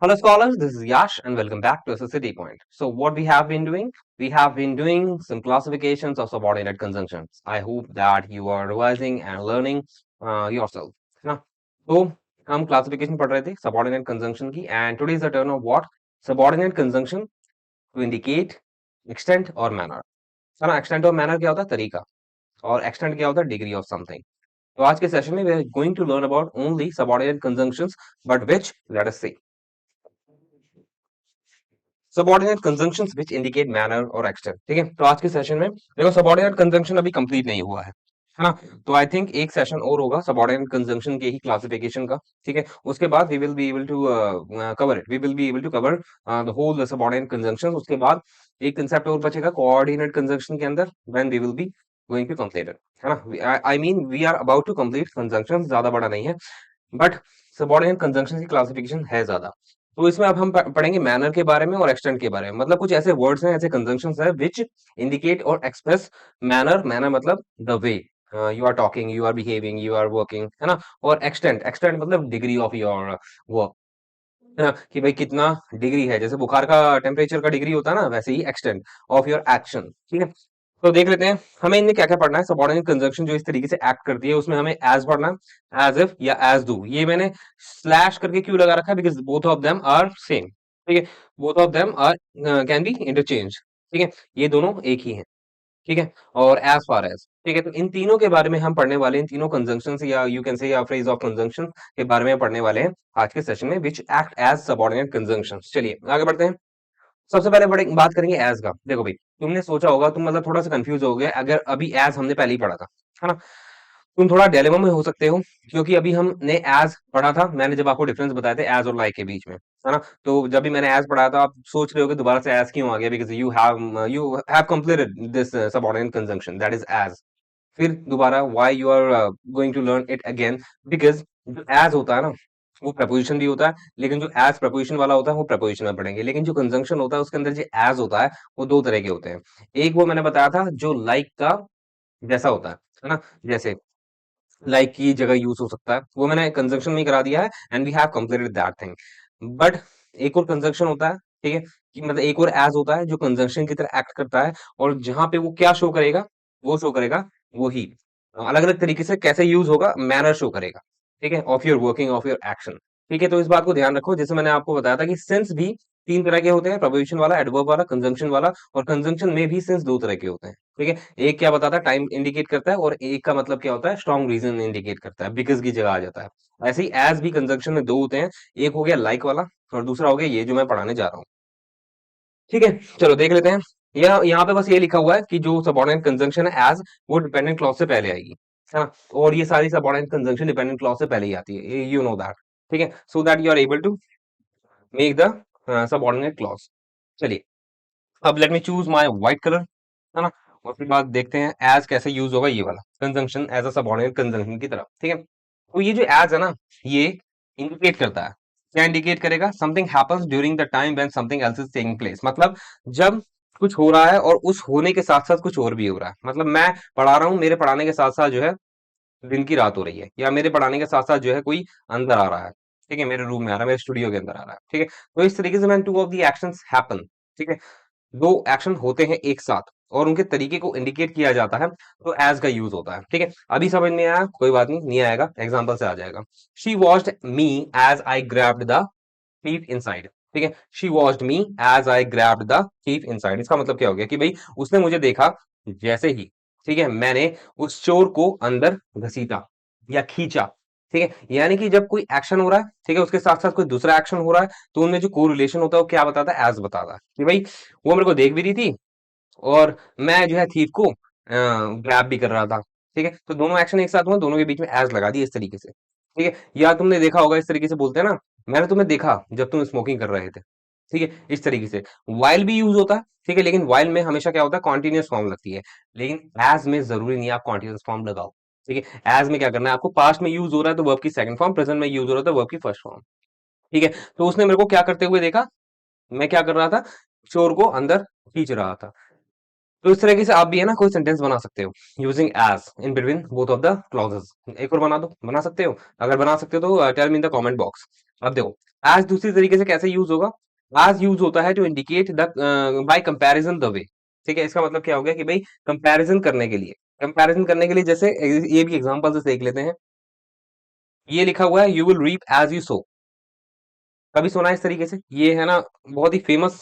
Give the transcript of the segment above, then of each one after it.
Hello scholars, this is Yash and welcome back to City Point. So what we have been doing? We have been doing some classifications of subordinate conjunctions. I hope that you are revising and learning yourself. है ना? तो हम classification पढ़ रहे थे subordinate conjunction की and today is the turn of what subordinate conjunction to indicate extent और manner है ना एक्सटेंट और मैनर क्या होता है तरीका और एक्सटेंट क्या होता है डिग्री ऑफ समथिंग तो आज के सेशन में we are going to learn about only subordinate conjunctions but which let us see subordinate conjunctions which indicate manner और एक्सटेंट ठीक है तो आज के सेशन में देखो सबऑर्डिनेट कंजंक्शन अभी कंप्लीट नहीं हुआ है ना तो आई थिंक एक सेशन और होगा सबऑर्डिनेट कंजंक्शन के ही क्लासिफिकेशन का ठीक है उसके बाद we will be able to cover it we will be able to cover the whole subordinate conjunction उसके बाद एक कंसेप्ट और बचेगा कोऑर्डिनेट कंजंक्शन के अंदर when we will be going to complete it है ना I mean we are about to complete conjunction ज्यादा बड़ा नहीं है बट सबऑर्डिनेट कंजंक्शन की क्लासिफिकेशन है ज्यादा तो इसमें अब हम पढ़ेंगे मैनर के बारे में और एक्सटेंट के बारे में मतलब कुछ ऐसे वर्ड्स हैं ऐसे कंजंक्शंस हैं व्हिच इंडिकेट और एक्सप्रेस मैनर मैनर मतलब the way you are talking you are behaving you are working है ना और एक्सटेंट एक्सटेंट मतलब डिग्री ऑफ योर वर्क है ना कि भाई कितना डिग्री है जैसे बुखार का टेम्परेचर का डिग्री होता है ना वैसे ही एक्सटेंट ऑफ योर एक्शन ठीक है तो देख लेते हैं हमें इनमें क्या क्या पढ़ना है सबऑर्डिनेट कंजंक्शन जो इस तरीके से एक्ट करती है उसमें हमें एज पढ़ना है एज इफ या एज डू ये मैंने स्लैश करके क्यों लगा रखा है because both of them are same ठीक है both of them are can be interchange ठीक है ये दोनों एक ही हैं ठीक है और एज फार एज ठीक है तो इन तीनों के बारे में हम पढ़ने वाले हैं इन तीनों कंजंक्शन या यू कैन से या फ्रेज ऑफ कंजंक्शन के बारे में पढ़ने वाले हैं आज के सेशन में which act as subordinate conjunction चलिए आगे बढ़ते हैं सबसे पहले बड़े बात करेंगे एज का देखो भाई तुमने सोचा होगा तुम मतलब थोड़ा सा कंफ्यूज हो गए अगर अभी एज हमने पहले ही पढ़ा था है ना तुम थोड़ा डिलेमा में हो सकते हो क्योंकि अभी हमने एज पढ़ा था मैंने जब आपको डिफरेंस बताए थे एज और लाइक के बीच में है ना तो जब भी मैंने एज पढ़ा था आप सोच रहे हो कि दोबारा से एज क्यों आ गया because you have completed this subordinate conjunction that is as फिर दोबारा why you are going to learn it again because जो एज होता है ना वो प्रपोजिशन भी होता है लेकिन जो एज प्रपोजिशन वाला होता है वो प्रपोजिशन में पढ़ेंगे लेकिन जो कंजंक्शन होता है उसके अंदर जो एज होता है वो दो तरह के होते हैं एक वो मैंने बताया था जो लाइक का जैसा होता है ना जैसे लाइक की जगह यूज हो सकता है वो मैंने कंजंक्शन में ही करा दिया है and we have completed that thing but एक और कंजंक्शन होता है ठीक है कि मतलब एक और एज होता है जो कंजंक्शन की तरह एक्ट करता है और जहां पे वो क्या शो करेगा वो शो करेगा वो ही अलग अलग तरीके से कैसे यूज होगा मैनर शो करेगा ठीक है of your working of your action ठीक है तो इस बात को ध्यान रखो जैसे मैंने आपको बताया था कि सेंस भी तीन तरह के होते हैं प्रपोजिशन वाला एडवर्ब वाला कंजंक्शन वाला और कंजंक्शन में भी सेंस दो तरह के होते हैं ठीक है एक क्या बताता है टाइम इंडिकेट करता है और एक का मतलब क्या होता है स्ट्रॉन्ग रीजन इंडिकेट करता है बिकॉज की जगह आ जाता है ऐसे ही एज भी कंजंक्शन में दो होते हैं एक हो गया लाइक वाला और दूसरा हो गया ये जो मैं पढ़ाने जा रहा हूँ ठीक है चलो देख लेते हैं यहाँ पे बस ये लिखा हुआ है कि जो सबऑर्डिनेट कंजंक्शन है एज वो डिपेंडेंट क्लॉज से पहले आएगी है ना और ये सारी सबऑर्डिनेट कंजंक्शन डिपेंडेंट क्लॉज से पहले ही आती है यू नो दैट ठीक है so that you are able to make the subordinate clause चलिए अब let me choose my white colour है ना और फिर बाद देखते हैं एज कैसे यूज होगा ये वाला conjunction as a subordinate conjunction की तरफ ठीक है तो ये जो एज है ना ये इंडिकेट करता है क्या इंडिकेट करेगा something happens during the time when something else is taking place मतलब जब कुछ हो रहा है और उस होने के साथ साथ कुछ और भी हो रहा है मतलब मैं पढ़ा रहा हूँ मेरे पढ़ाने के साथ साथ जो है दिन की रात हो रही है या मेरे पढ़ाने के साथ साथ जो है कोई अंदर आ रहा है ठीक है मेरे रूम में आ रहा है मेरे स्टूडियो के अंदर आ रहा है ठीक है तो इस तरीके से मैंने two of the actions happen ठीक है दो एक्शन होते हैं एक साथ और उनके तरीके को इंडिकेट किया जाता है तो एज का यूज होता है ठीक है अभी समझ में आया कोई बात नहीं नहीं आएगा एग्जांपल से आ जाएगा she watched me as I grabbed the thief inside ठीक है she watched me as I grabbed the thief inside इसका मतलब क्या हो गया कि भाई उसने मुझे देखा जैसे ही ठीक है मैंने उस चोर को अंदर घसीटा या खींचा ठीक है यानी कि जब कोई एक्शन हो रहा है ठीक है उसके साथ साथ कोई दूसरा एक्शन हो रहा है तो उनमें जो कोरिलेशन होता है वो क्या बताता है एज बताता है कि भाई वो मेरे को देख भी रही थी और मैं जो है थीफ को ग्रैब भी कर रहा था ठीक है तो दोनों एक्शन एक साथ हुए दोनों के बीच में एज लगा दी इस तरीके से ठीक है या तुमने देखा होगा इस तरीके से बोलते हैं ना मैंने तुम्हें देखा जब तुम स्मोकिंग कर रहे थे ठीक है इस तरीके से वाइल भी यूज होता है ठीक है लेकिन वाइल में हमेशा क्या होता है कॉन्टिन्यूस फॉर्म लगती है लेकिन एज में जरूरी नहीं है आप कॉन्टिन्यूस फॉर्म लगाओ ठीक है एज में क्या करना है आपको पास्ट में यूज हो रहा है तो वर्ब की सेकंड फॉर्म प्रेजेंट में यूज हो रहा है तो वर्ब की फर्स्ट फॉर्म ठीक है तो उसने मेरे को क्या करते हुए देखा मैं क्या कर रहा था चोर को अंदर खींच रहा था तो इस तरीके से आप भी है ना कोई सेंटेंस बना सकते हो using as in between both of the clauses एक और बना दो बना सकते हो अगर बना सकते हो तो tell me in the comment box अब देखो, एज दूसरी तरीके से कैसे यूज होगा? एज यूज होता है to indicate the by comparison the way. ठीक है, इसका मतलब क्या हो गया कि भाई कंपैरिजन करने के लिए, कंपैरिजन करने के लिए जैसे ये भी एग्जांपल से देख लेते हैं। ये लिखा हुआ है, you will reap as you sow. कभी सुना है इस तरीके से? ये है ना बहुत ही फेमस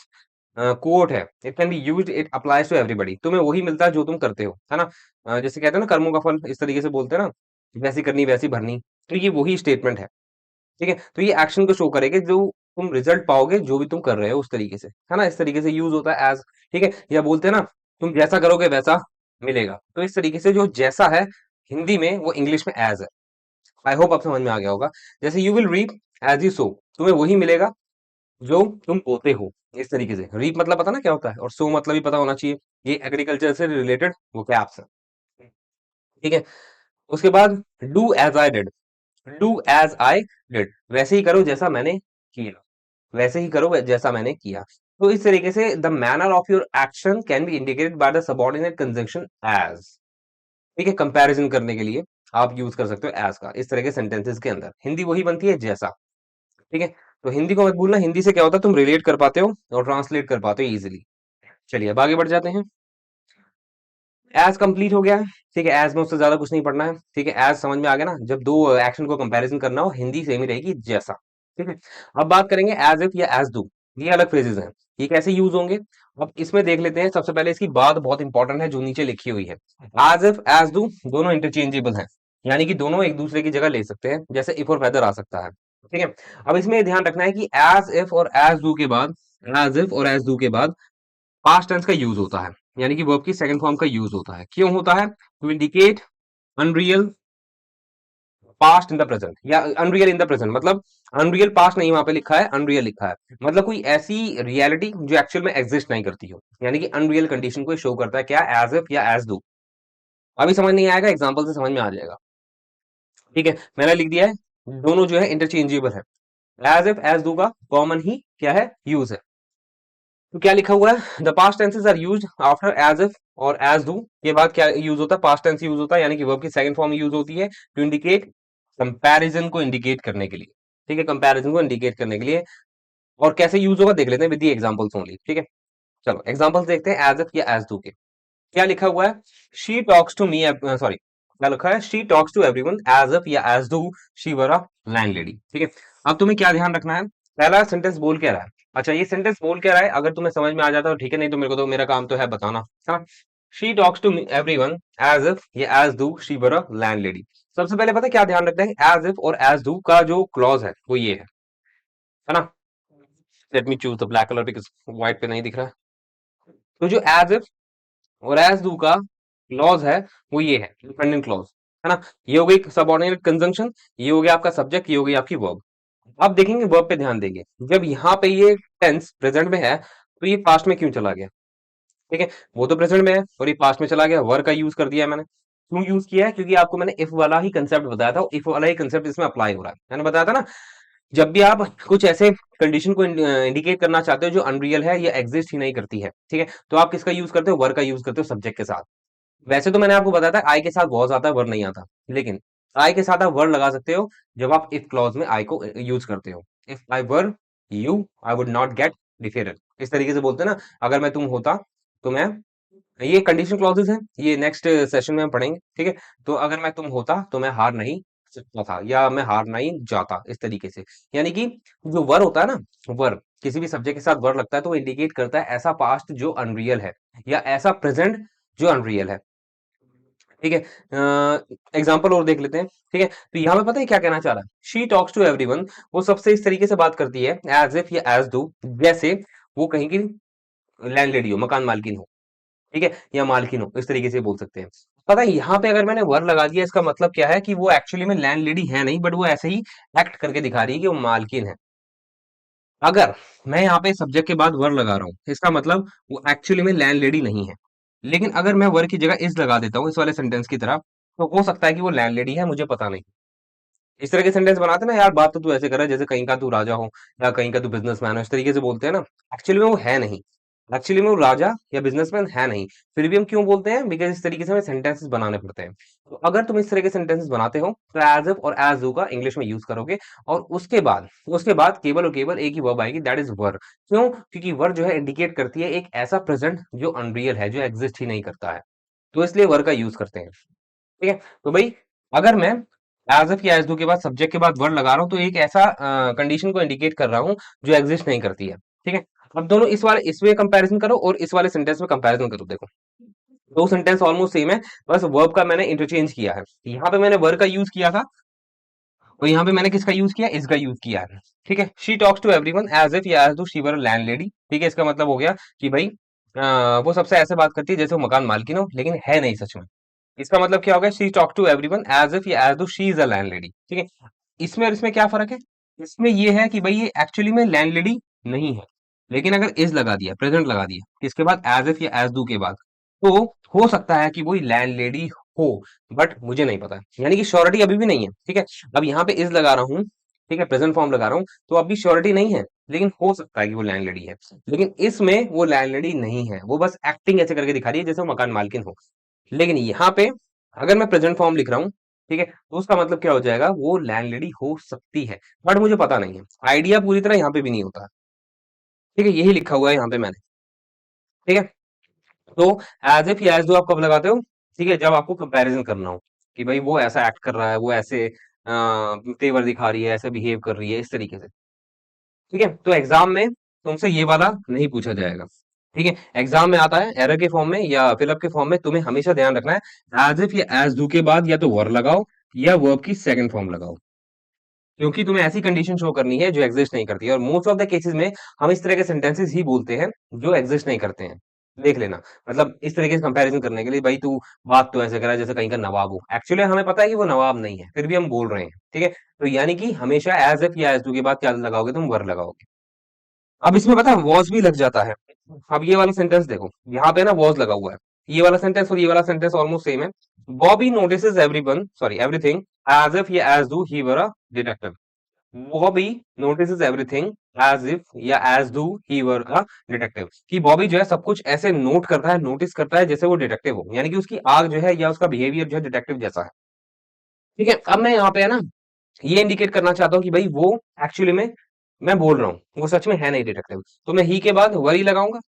कोट है। It can be used, it applies to everybody. तुम्हें वही मिलता है जो तुम करते हो, है ना? जैसे कहते हैं ना कर्मों का फल, इस तरीके से बोलते हैं ना, वैसी करनी वैसी भरनी। तो ये वही स्टेटमेंट है। ठीक है, तो ये एक्शन को शो करेगा जो तुम रिजल्ट पाओगे जो भी तुम कर रहे हो उस तरीके से, है ना? इस तरीके से यूज होता है एज। ठीक है, या बोलते हैं ना तुम जैसा करोगे वैसा मिलेगा। तो इस तरीके से जो जैसा है हिंदी में वो इंग्लिश में एज है। आई होप आप समझ में आ गया होगा। जैसे you will reap as you sow, तुम्हें वही मिलेगा जो तुम बोते हो। इस तरीके से रीप मतलब पता ना क्या होता है, और सो मतलब भी पता होना चाहिए। ये एग्रीकल्चर से रिलेटेड वो कैप्स है। ठीक है, उसके बाद do as I did. Do as I did, वैसे ही करो जैसा मैंने किया, वैसे ही करो जैसा मैंने किया। तो इस तरीके से the manner of your action can be indicated by the subordinate conjunction as. ठीक है, कंपैरिजन करने के लिए आप यूज कर सकते हो एज का इस तरह के सेंटेंसेस के अंदर। हिंदी वही बनती है जैसा। ठीक है, तो हिंदी को मत भूलना। हिंदी से क्या होता है, तुम रिलेट कर पाते हो और ट्रांसलेट कर पाते हो इजीली। चलिए अब आगे बढ़ जाते हैं। एज कंप्लीट हो गया है। ठीक है, एज में उससे ज्यादा कुछ नहीं पढ़ना है। ठीक है, एज समझ में आ गया ना, जब दो एक्शन को कंपैरिजन करना हो हिंदी सेम ही रहेगी जैसा। ठीक है, अब बात करेंगे एज इफ या एज डू। ये अलग फ्रेजेस हैं, ये कैसे यूज होंगे? अब इसमें देख लेते हैं। सबसे पहले इसकी बात बहुत इंपॉर्टेंट है जो नीचे लिखी हुई है। एज इफ एज डू दोनों इंटरचेंजेबल हैं, यानी कि दोनों एक दूसरे की जगह ले सकते हैं, जैसे इफ और वेदर आ सकता है। ठीक है, अब इसमें ध्यान रखना है कि एज इफ और एज डू के बाद, एज इफ और एज डू के बाद पास्ट टेंस का यूज होता है, यानी कि वर्ब की सेकंड फॉर्म का यूज होता है। क्यों होता है? To indicate unreal past in the present, या अनरियल इन द प्रेजेंट। मतलब अनरियल पास्ट नहीं वहां पे लिखा है, अनरियल लिखा है। मतलब कोई ऐसी रियलिटी जो एक्चुअल में एग्जिस्ट नहीं करती हो, यानी कि अनरियल कंडीशन को शो करता है। क्या? एज इफ या एज डू। अभी समझ नहीं आएगा, एग्जांपल से समझ में आ जाएगा। ठीक है, मैंने लिख दिया है, दोनों जो है इंटरचेंजेबल है। एज इफ एज डू का कॉमन ही क्या है, यूज है। तो क्या लिखा हुआ है? The past tenses are used after as if और एज डू के बाद क्या यूज होता है? पास्ट टेंस यूज होता है, यानी कि वर्ब की सेकंड फॉर्म यूज होती है टू इंडिकेट कंपैरिजन को इंडिकेट करने के लिए। ठीक है, कंपैरिजन को इंडिकेट करने के लिए। और कैसे यूज होगा देख लेते हैं विद दी एग्जांपल्स ओनली। ठीक है, चलो एग्जांपल्स देखते हैं एज इफ या एज डू के। क्या लिखा हुआ है? She talks to me, sorry, क्या लिखा है? She talks to everyone as if या as though she were a landlady. ठीक है, अब तुम्हें क्या ध्यान रखना है? पहला सेंटेंस बोल क्या रहा है? अच्छा, ये सेंटेंस बोल क्या रहा है अगर तुम्हें समझ में आ जाता है तो ठीक है, नहीं तो मेरे को तो मेरा काम तो है बताना, है ना? She talks to everyone as if या as though she were a landlady. सबसे पहले पता है क्या ध्यान रखना है? एज इफ और एज डू का जो क्लॉज है वो ये है ना? Let me choose the black colour because white पे नहीं दिख रहा है। तो जो एज इफ और एज डू का क्लॉज है वो ये है, डिपेंडेंट क्लॉज, है ना? ये हो गई सबऑर्डिनेट कंजंक्शन, ये हो गया आपका सब्जेक्ट, ये हो गई आपकी वर्ब। अब देखेंगे वर्ब पे ध्यान देंगे। जब यहाँ पे ये टेंस प्रेजेंट में है तो ये पास्ट में क्यों चला गया? ठीक है, वो तो प्रेजेंट में है और ये पास्ट में चला गया, वर्ब का यूज कर दिया है मैंने। क्यों यूज किया है? क्योंकि आपको मैंने इफ वाला ही कंसेप्ट बताया था, इफ वाला ही कंसेप्ट इसमें अप्लाई हो रहा है। मैंने बताया था ना, जब भी आप कुछ ऐसे कंडीशन को इंडिकेट करना चाहते हो जो अनरियल है या एग्जिस्ट ही नहीं करती है, ठीक है, तो आप किसका यूज करते हो? वर्ब का यूज करते हो सब्जेक्ट के साथ। वैसे तो मैंने आपको बताया था आई के साथ बहुत आता है, वर्ड नहीं आता। लेकिन आई के साथ आप वर्ड लगा सकते हो जब आप इफ क्लॉज में आई को यूज करते हो। If I were you I would not gate defeated, इस तरीके से बोलते हैं ना। अगर मैं तुम होता तो मैं, ये कंडीशन क्लॉजेस हैं, ये नेक्स्ट सेशन में हम पढ़ेंगे। ठीक है, तो अगर मैं तुम होता तो मैं हार नहीं सकता था या मैं हार नहीं जाता, इस तरीके से। यानी कि जो वर होता है ना, वर किसी भी सब्जेक्ट के साथ वर लगता है तो वो इंडिकेट करता है ऐसा पास्ट जो अनरियल है या ऐसा प्रेजेंट जो अनरियल है। ठीक है, एग्जाम्पल और देख लेते हैं। ठीक है, तो यहाँ पे पता है क्या कहना चाह रहा है? शी टॉक्स टू एवरीवन, वो सबसे इस तरीके से बात करती है एज इफ या एज डू, जैसे वो कहीं की लैंडलेडी हो, मकान मालकिन हो। ठीक है, या मालकिन हो, इस तरीके से बोल सकते हैं। पता है यहाँ पे अगर मैंने वर लगा दिया इसका मतलब क्या है कि वो एक्चुअली में लैंडलेडी है नहीं, बट वो ऐसे ही एक्ट करके दिखा रही है कि वो मालकिन है। अगर मैं यहाँ पे सब्जेक्ट के बाद वर लगा रहा हूँ इसका मतलब वो एक्चुअली में लैंडलेडी नहीं है। लेकिन अगर मैं वर की जगह इज लगा देता हूँ इस वाले सेंटेंस की तरह, तो हो सकता है कि वो लैंडलेडी है, मुझे पता नहीं। इस तरह के सेंटेंस बनाते हैं ना, यार बात तो तू ऐसे कर रहा है जैसे कहीं का तू राजा हो या कहीं का तू बिजनेसमैन हो, इस तरीके से बोलते हैं ना। एक्चुअली में वो है नहीं। एक्चुअली में वो राजा या बिजनेसमैन है नहीं, फिर भी हम क्यों बोलते हैं? बिकॉज इस तरीके से हमें सेंटेंसेस बनाने पड़ते हैं। तो अगर तुम इस तरह के सेंटेंसेस बनाते हो तो एज इफ और एज डू का इंग्लिश में यूज करोगे, और उसके बाद केवल और केवल एक ही वर्ब आएगी, दैट इज वर। क्यों? क्योंकि वर जो है इंडिकेट करती है एक ऐसा प्रेजेंट जो अनरियल है, जो एग्जिस्ट ही नहीं करता है, तो इसलिए वर का यूज करते हैं। ठीक है, तो भाई अगर मैं एज इफ या एज डू के बाद सब्जेक्ट के बाद वर्ड लगा रहा हूँ, तो एक ऐसा कंडीशन को इंडिकेट कर रहा हूँ जो एग्जिस्ट नहीं करती है। ठीक है, अब दोनों इस वाले इसमें कंपैरिजन करो और इस वाले सेंटेंस में कंपैरिजन करो, देखो दो सेंटेंस ऑलमोस्ट सेम है, बस वर्ब का मैंने इंटरचेंज किया है। यहाँ पे मैंने वर्ब का यूज किया था और यहाँ पे मैंने किसका यूज किया? इसका यूज किया है। ठीक है, she talks to everyone as if या as though she were a landlady. ठीक है, इसका मतलब हो गया कि भाई वो सबसे ऐसे बात करती है जैसे वो मकान मालकिन हो, लेकिन है नहीं सच में। इसका मतलब क्या हो गया? She talk to everyone as if या as though she is a landlady. ठीक है, इसमें और इसमें क्या फर्क है? इसमें ये है कि भाई ये एक्चुअली में लैंडलेडी नहीं है, लेकिन अगर इज लगा दिया, प्रेजेंट लगा दिया इसके बाद, एज इफ या एज डू के बाद, तो हो सकता है कि वो लैंडलेडी हो, बट मुझे नहीं पता, यानी कि श्योरिटी अभी भी नहीं है। ठीक है, अब यहाँ पे इज लगा रहा हूँ, ठीक है, प्रेजेंट फॉर्म लगा रहा हूँ, तो अभी श्योरिटी नहीं है, लेकिन हो सकता है कि वो लैंडलेडी है। लेकिन इसमें वो लैंडलेडी नहीं है, वो बस एक्टिंग ऐसे करके दिखा रही है जैसे वो मकान मालकिन हो। लेकिन यहाँ पे अगर मैं प्रेजेंट फॉर्म लिख रहा हूँ, ठीक है, तो उसका मतलब क्या हो जाएगा? वो लैंडलेडी हो सकती है, बट मुझे पता नहीं है। आइडिया पूरी तरह यहाँ पे भी नहीं होता। ठीक है, यही लिखा हुआ है यहाँ पे मैंने। ठीक है, तो एज इफ या एज डू आप कब लगाते हो? ठीक है, जब आपको कंपैरिजन करना हो कि भाई वो ऐसा एक्ट कर रहा है, वो ऐसे तेवर दिखा रही है, ऐसे बिहेव कर रही है, इस तरीके से। ठीक है, तो एग्जाम में तुमसे ये वाला नहीं पूछा जाएगा। ठीक है, एग्जाम में आता है एरर के फॉर्म में या फिलअप के फॉर्म में, तुम्हें हमेशा ध्यान रखना है एज इफ या एज डू के बाद या तो वर लगाओ या वर्ब की सेकंड फॉर्म लगाओ, क्योंकि तुम्हें ऐसी कंडीशन शो करनी है जो एग्जिस्ट नहीं करती है, और मोस्ट ऑफ द केसेस में हम इस तरह के सेंटेंसेस ही बोलते हैं जो एग्जिस्ट नहीं करते हैं। देख लेना, मतलब इस तरीके से कंपैरिजन करने के लिए, भाई तू बात तो ऐसे करा जैसे कहीं का नवाब हो, एक्चुअली हमें पता है कि वो नवाब नहीं है, फिर भी हम बोल रहे हैं। ठीक है, तो यानी कि हमेशा एज इफ या एज डू के बाद क्या लगाओगे? तुम वर लगाओगे। अब इसमें पता है वॉज भी लग जाता है। अब ये वाला सेंटेंस देखो, यहाँ पे ना वॉज लगा हुआ है। ये वाला सेंटेंस और ये वाला सेंटेंस ऑलमोस्ट सेम है। Bobby notices everyone sorry everything as if या as though he were a detective. Bobby notices everything as if या as though he were a detective, कि बॉबी जो है सब कुछ ऐसे नोट करता है, नोटिस करता है जैसे वो डिटेक्टिव हो, यानी कि उसकी आग जो है या उसका बिहेवियर जो है डिटेक्टिव जैसा है। ठीक है, अब मैं यहाँ पे है ना ये इंडिकेट करना चाहता हूँ कि भाई वो एक्चुअली में, मैं बोल रहा हूँ वो सच में है नहीं डिटेक्टिव, तो मैं ही के बाद वरी लगाऊंगा,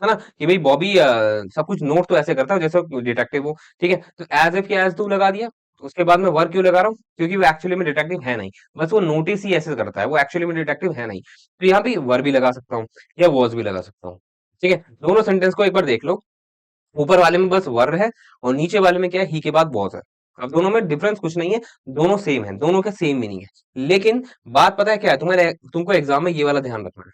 है ना, कि भाई बॉबी सब कुछ नोट तो ऐसे करता है जैसे डिटेक्टिव हो। ठीक है, तो एज इफ या एज टू लगा दिया, उसके बाद मैं वर्क क्यों लगा रहा हूँ? क्योंकि वो एक्चुअली में डिटेक्टिव है नहीं, बस वो नोटिस ही ऐसे करता है, वो एक्चुअली में डिटेक्टिव है नहीं। तो यहाँ पे वर भी लगा सकता हूँ या वॉज भी लगा सकता हूँ। ठीक है, दोनों सेंटेंस को एक बार देख लो। ऊपर वाले में बस वर है और नीचे वाले में क्या है? ही के बाद वॉज है। अब दोनों में डिफरेंस कुछ नहीं है, दोनों सेम है, दोनों का सेम मीनिंग है, लेकिन बात पता है क्या है? तुम्हारे तुमको एग्जाम में ये वाला ध्यान रखना है।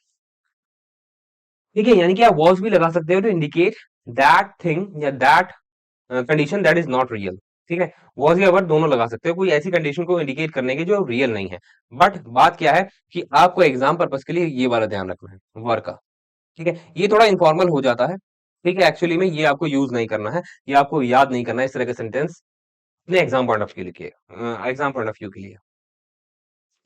ठीक है, यानी कि आप वॉज भी लगा सकते हो टू इंडिकेट दैट थिंग या that condition that is not real. ठीक है, वॉज या वर्ड दोनों लगा सकते हो कोई ऐसी कंडीशन को इंडिकेट करने की जो रियल नहीं है। बट बात क्या है कि आपको एग्जाम पर्पस के लिए ये वाला ध्यान रखना है, वर्ड का। ठीक है, ये थोड़ा इनफॉर्मल हो जाता है। ठीक है, एक्चुअली में ये आपको यूज नहीं करना है, ये आपको याद नहीं करना है इस तरह के सेंटेंस अपने एग्जाम पॉइंट ऑफ व्यू के लिए, एग्जाम पॉइंट ऑफ व्यू के लिए।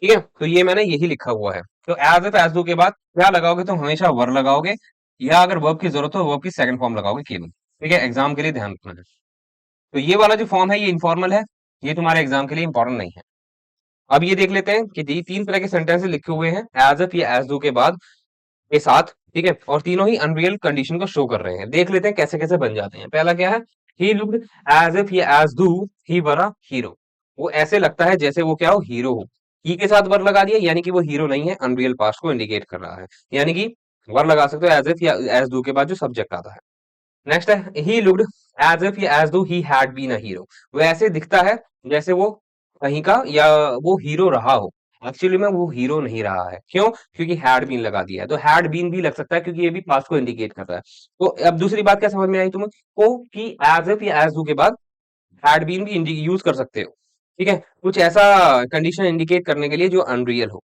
ठीक है, तो ये मैंने यही लिखा हुआ है। तो एज इफ एज डू के बाद क्या लगाओगे? तुम हमेशा वर लगाओगे, या अगर वर्ब की जरूरत हो वर्ब की सेकंड फॉर्म लगाओगे केवल। ठीक है, एग्जाम के लिए ध्यान रखना है। तो ये वाला जो फॉर्म है ये इनफॉर्मल है, ये तुम्हारे एग्जाम के लिए इंपॉर्टेंट नहीं है। अब ये देख लेते हैं कि तीन तरह के सेंटेंसेस लिखे हुए हैं एज इफ या एज डू के बाद के साथ। ठीक है, और तीनों ही अनरियल कंडीशन को शो कर रहे हैं। देख लेते हैं कैसे कैसे बन जाते हैं। पहला क्या है? ही लुक्ड एज इफ या as though he were a hero. वो ऐसे लगता है जैसे वो क्या हो? हीरो हो। ही के साथ वर लगा दिया, यानी कि वो हीरो नहीं है, अनरियल पास्ट को इंडिकेट कर रहा है। यानी कि वर लगा सकते हो एज इफ या एज डू के बाद जो सब्जेक्ट आता है। नेक्स्ट है ही लुक्ड एज इफ या as though he had been a hero. वो ऐसे दिखता है जैसे वो कहीं का या वो हीरो रहा हो, एक्चुअली में वो हीरो नहीं रहा है। क्यों? क्योंकि हैड बीन लगा दिया है। तो हैड बीन भी लग सकता है क्योंकि ये भी पास्ट को इंडिकेट करता है। तो अब दूसरी बात क्या समझ में आई तुमको कि एज इफ या एज डू के बाद हैड बीन भी यूज कर सकते हो। ठीक है, कुछ ऐसा कंडीशन इंडिकेट करने के लिए जो अनरियल हो।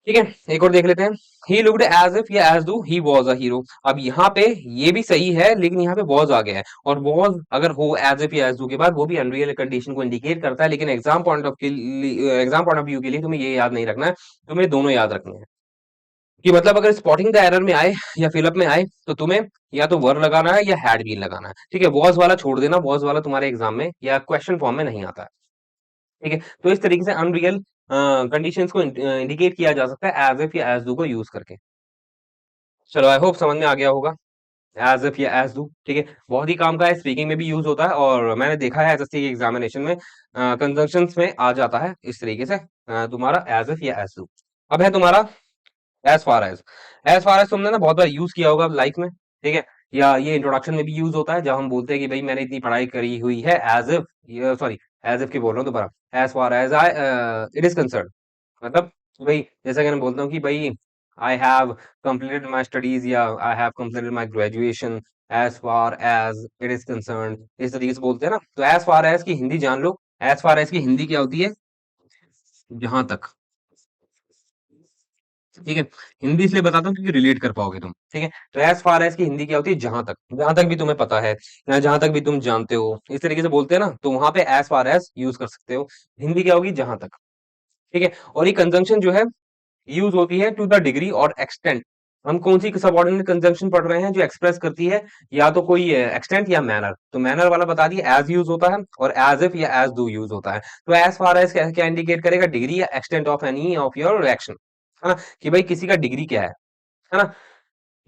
ठीक है, एक और देख लेते हैं। ही लुक्ड एज इफ या as though he was a hero. अब यहाँ पे ये भी सही है, लेकिन यहाँ पे वॉज आ गया है, और वॉज अगर हो एज इफ या एज डू के बाद वो भी अनरियल कंडीशन को इंडिकेट करता है, लेकिन एग्जाम पॉइंट ऑफ व्यू के लिए तुम्हें ये याद नहीं रखना है, तुम्हें दोनों याद रखने हैं। कि मतलब अगर स्पॉटिंग द एरर में आए या फिलअप में आए तो तुम्हें या तो वर लगाना है या हैड बीन लगाना है। ठीक है, वॉज वाला छोड़ देना, वॉज वाला तुम्हारे एग्जाम में या क्वेश्चन फॉर्म में नहीं आता है। ठीक है, तो इस तरीके से अनरियल कंडीशंस को इंडिकेट किया जा सकता है एज इफ या एज डू को यूज करके। चलो आई होप समझ में आ गया होगा। एज इफ या एज डू, ठीक है, बहुत ही काम का है, स्पीकिंग में भी यूज होता है और मैंने देखा है एसएससी के एग्जामिनेशन में कंजंक्शंस में आ जाता है इस तरीके से तुम्हारा एज इफ या एज डू। अब है तुम्हारा एज फार एज तुमने ना बहुत बार यूज किया होगा लाइफ में, ठीक है, या ये इंट्रोडक्शन में भी यूज होता है जब हम बोलते हैं कि भाई मैंने इतनी पढ़ाई करी हुई है as if, sorry, as if की बोल रहा हूँ दोबारा, as far as I it is concern, मतलब भाई जैसा कि मैं बोलता हूँ कि भाई I have completed my studies या I have completed my graduation as far as it is concern, इस तरीके से बोलते हैं ना। तो एज फार एज की हिंदी जान लो, एज फार एज की हिंदी क्या होती है, जहां तक। ठीक है, हिंदी इसलिए बताता हूँ क्योंकि रिलेट कर पाओगे तुम। ठीक है, तो एज फार एज की हिंदी क्या होती है, जहां तक, जहां तक भी तुम्हें पता है या जहां तक भी तुम जानते हो, इस तरीके से बोलते हैं ना, तो वहां पे एज फार एज यूज कर सकते हो। हिंदी क्या होगी, जहां तक। ठीक है, और ये कंजंक्शन जो है यूज होती है टू द डिग्री और एक्सटेंट। हम कौन सी सबऑर्डिनेट कंजंक्शन पढ़ रहे हैं जो एक्सप्रेस करती है या तो कोई एक्सटेंट या मैनर, तो मैनर वाला बता दिया एज यूज होता है और एज इफ या एज डू यूज होता है। तो एज फार एज क्या, क्या इंडिकेट करेगा, डिग्री या extent of any of your action, है ना, कि भाई किसी का डिग्री क्या है ना,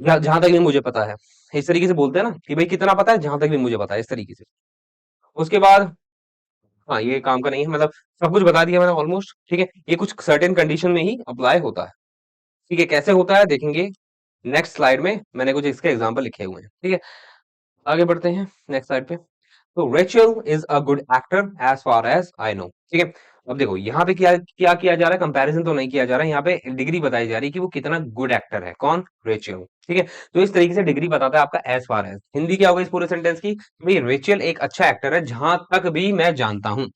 जहां तक भी मुझे पता है, इस तरीके से बोलते हैं ना कि भाई कितना पता है, जहां तक भी मुझे पता है, इस तरीके से। उसके बाद हाँ, ये काम का नहीं है, मतलब सब कुछ बता दिया मैंने ऑलमोस्ट। ठीक है, ये कुछ सर्टेन कंडीशन में ही अप्लाई होता है। ठीक है, कैसे होता है देखेंगे नेक्स्ट स्लाइड में, मैंने कुछ इसके एग्जांपल लिखे हुए हैं। ठीक है, आगे बढ़ते हैं नेक्स्ट स्लाइड पे। तो Rachel is a good actor as far as I know. ठीक है, अब देखो यहाँ पे क्या क्या किया जा रहा है, कंपैरिजन तो नहीं किया जा रहा है, यहाँ पे डिग्री बताई जा रही है कि वो कितना गुड एक्टर है, कौन, रेचल। ठीक है, तो इस तरीके से डिग्री बताता है आपका एज फार एज। हिंदी क्या होगा इस पूरे सेंटेंस की, भाई रेचल एक अच्छा एक्टर है जहां तक भी मैं जानता हूं।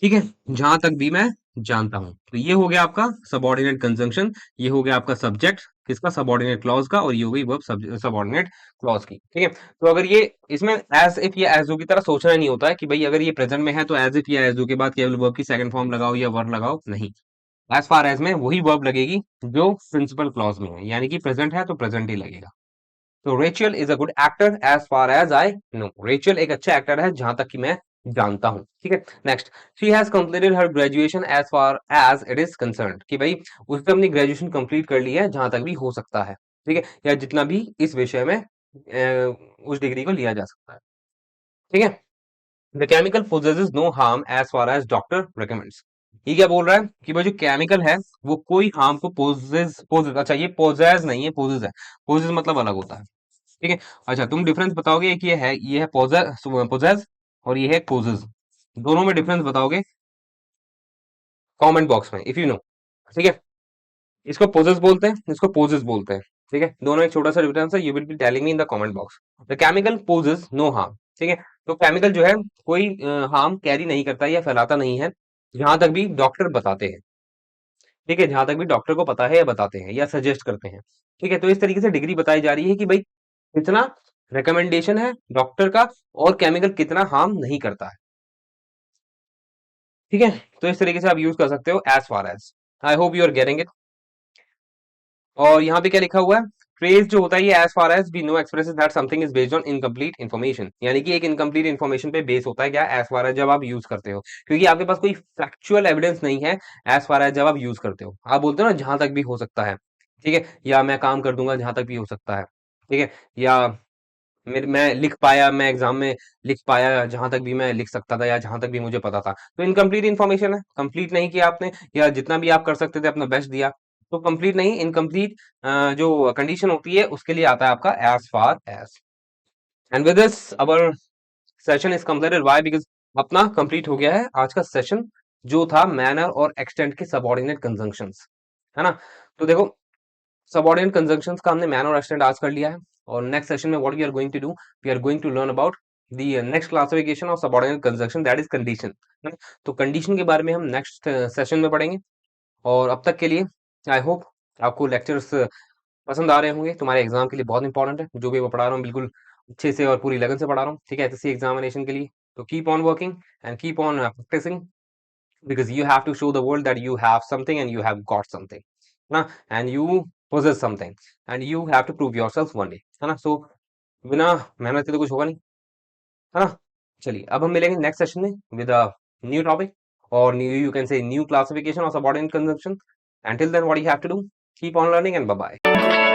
ठीक है, जहां तक भी मैं जानता हूं, तो ये हो गया आपका सबऑर्डिनेट कंजंक्शन, ये हो गया आपका सब्जेक्ट किसका, सबऑर्डिनेट क्लॉज का, और ये हो गई वर्ब सबऑर्डिनेट क्लॉज की। ठीक है, तो अगर ये इसमें एज इफ या एज डू की तरह सोचना नहीं होता है कि भाई अगर ये प्रेजेंट में है तो एज इफ या एज डू के बाद केवल वर्ब की सेकंड फॉर्म लगाओ या वर्ब लगाओ, नहीं। एज फार एज में वही वर्ब लगेगी जो प्रिंसिपल क्लॉज में है, यानी कि प्रेजेंट है तो प्रेजेंट ही लगेगा। तो Rachel is a good actor as far as I know, Rachel एक अच्छा एक्टर है जहां तक कि मैं जानता हूं। ठीक है, next, she has completed her graduation as far as it is concerned, कि भाई उसने अपनी ग्रेजुएशन कंप्लीट कर ली है जहां तक भी हो सकता है। ठीक है, या जितना भी इस विषय में उस डिग्री को लिया जा सकता है। ठीक है, the chemical possesses no harm as far as doctor recommends. ये क्या बोल रहा है कि भाई जो केमिकल है वो कोई हार्म को पोजेस, अच्छा ये पोजेस नहीं है, पोजेस है। पोजेस मतलब अलग होता है। ठीक है, अच्छा तुम डिफरेंस बताओगे कि ये है पोजेस और ये है पोजेस, दोनों में डिफरेंस बताओगे कमेंट बॉक्स में इफ यू नो। ठीक है, इसको पोजेस बोलते हैं, इसको पोजेस बोलते हैं। ठीक है, दोनों एक छोटा सा डिफरेंस है, you will be telling me in the comment box. The chemical poses no harm. ठीक है, तो केमिकल जो है कोई हार्म कैरी नहीं करता या फैलाता नहीं है, जहां तक भी डॉक्टर बताते हैं। ठीक है, जहां तक भी डॉक्टर को पता है या बताते हैं या सजेस्ट करते हैं। ठीक है, तो इस तरीके से डिग्री बताई जा रही है कि भाई कितना रिकमेंडेशन है डॉक्टर का और केमिकल कितना हार्म नहीं करता है। ठीक है, तो इस तरीके से आप यूज कर सकते हो as far as. I hope you are getting it. और यहाँ पे क्या लिखा हुआ है, फ्रेज जो होता है ये as far as we know expresses that something is based on incomplete information, यानी कि एक इनकम्प्लीट इन्फॉर्मेशन पे बेस होता है क्या, एज फार एज जब आप यूज करते हो, क्योंकि आपके पास कोई फैक्चुअल एविडेंस नहीं है। एज फार एज जब आप यूज करते हो, आप बोलते हो ना जहां तक भी हो सकता है। ठीक है, या मैं काम कर दूंगा जहां तक भी हो सकता है। ठीक है, या मैं लिख पाया, मैं एग्जाम में लिख पाया जहां तक भी मैं लिख सकता था या जहां तक भी मुझे पता था, तो इनकम्प्लीट इन्फॉर्मेशन है, कंप्लीट नहीं किया आपने, या जितना भी आप कर सकते थे अपना बेस्ट दिया, तो कंप्लीट नहीं, इनकम्प्लीट जो कंडीशन होती है उसके लिए आता है आपका as far as. And with this our session is completed, why, because अपना कंप्लीट हो गया है आज का सेशन, जो था मैनर और एक्सटेंट के सबऑर्डिनेट कंजंक्शंस, है ना। तो देखो सबऑर्डिनेट कंजंक्शंस का हमने मैन और एक्सटेंड आज कर लिया है, और नेक्स्ट सेशन में what we are going to do, we are going to learn about the next classification of subordinate conjunction, that is condition. तो कंडीशन के बारे में हम नेक्स्ट सेशन में पढ़ेंगे। और अब तक के लिए आई होप आपको लेक्चर्स पसंद आ रहे होंगे, तुम्हारे एग्जाम के लिए बहुत इंपॉर्टेंट है, जो भी मैं पढ़ा रहा हूँ बिल्कुल अच्छे से और पूरी लगन से पढ़ा रहा हूँ। ठीक है, एसएससी एग्जामिनेशन के लिए, तो keep on working and keep on practising, because you have to show the world that you have something and you have got something. ना, and you possess something and you have to prove yourself one day, है ना? सो बिना मेहनत के तो कुछ होगा नहीं, है ना? चलिए अब हम मिलेंगे नेक्स्ट सेशन में विद अ न्यू टॉपिक और new, you can say new classification of subordinate conjunction. Until then, what you have to do, keep on learning and bye bye.